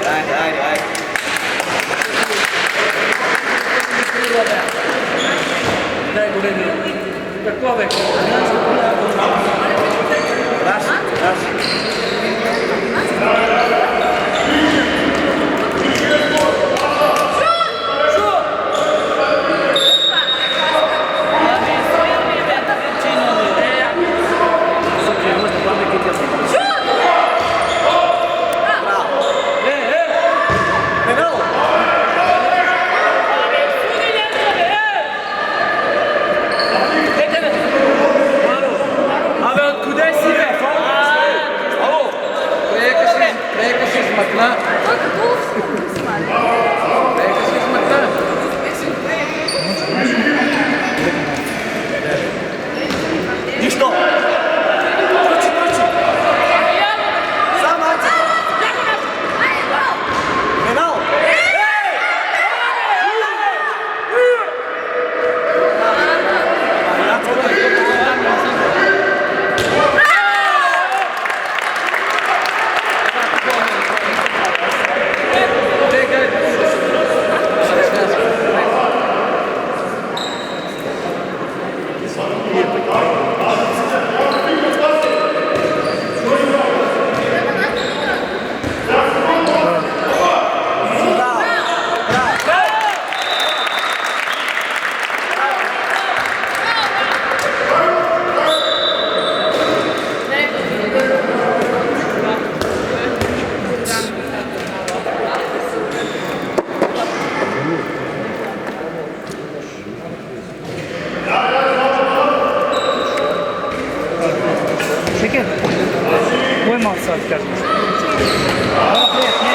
Ajde, ajde, ajde. Daj go vedi. Kako ove? Raši, raši. Нищо! Тръчи, тръчи! Сам, Анце! Пенал! Чекай. Кой малко сега да кажем? Не,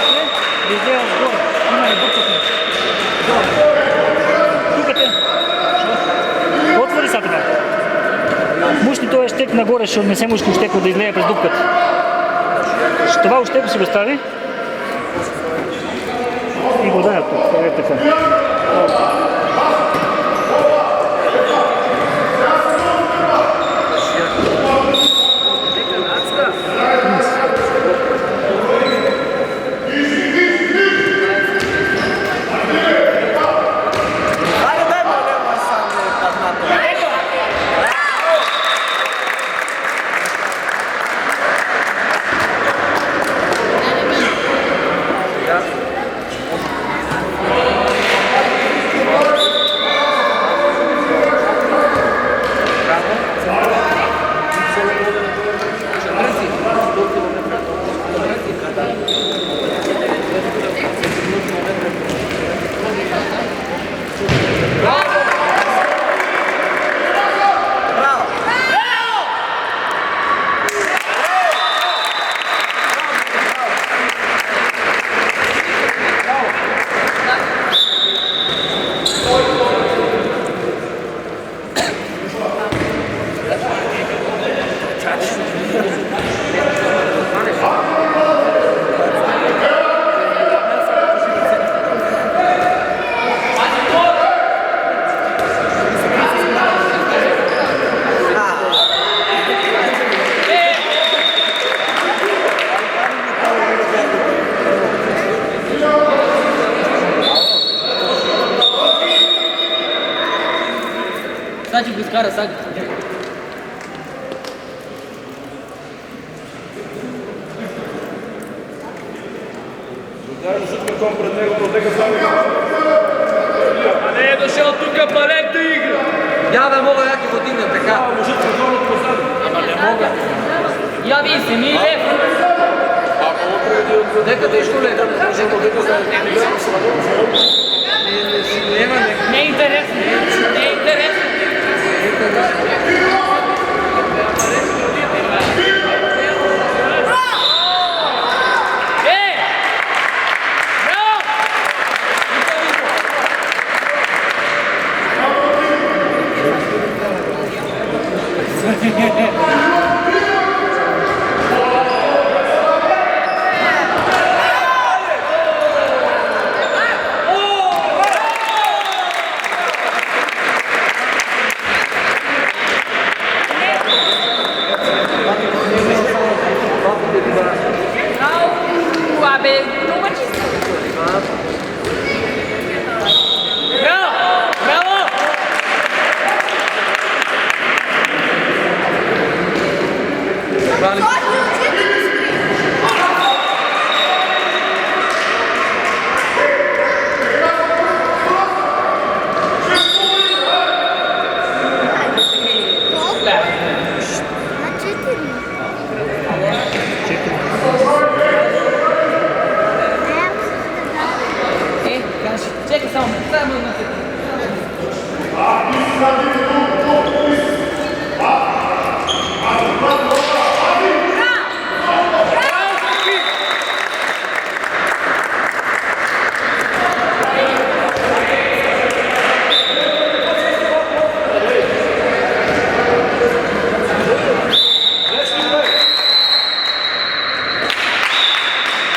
везде отгоре. Има и бърката. Тук те. Отвори сега така. Мушни този щек нагоре, ще отнесе мушки щеко да излея през дупката. Това щеко си го стави. И го дай тук. Е така. Саджи го изкара, Саджи. А не е дошъл тук палет да игра. Я да мога, я ти го дигна така. Може да го от позади. Ама не мога. Я ви се ми лев. Нека да изтуле да не може да го Не е интересно. Не е интересно. Abe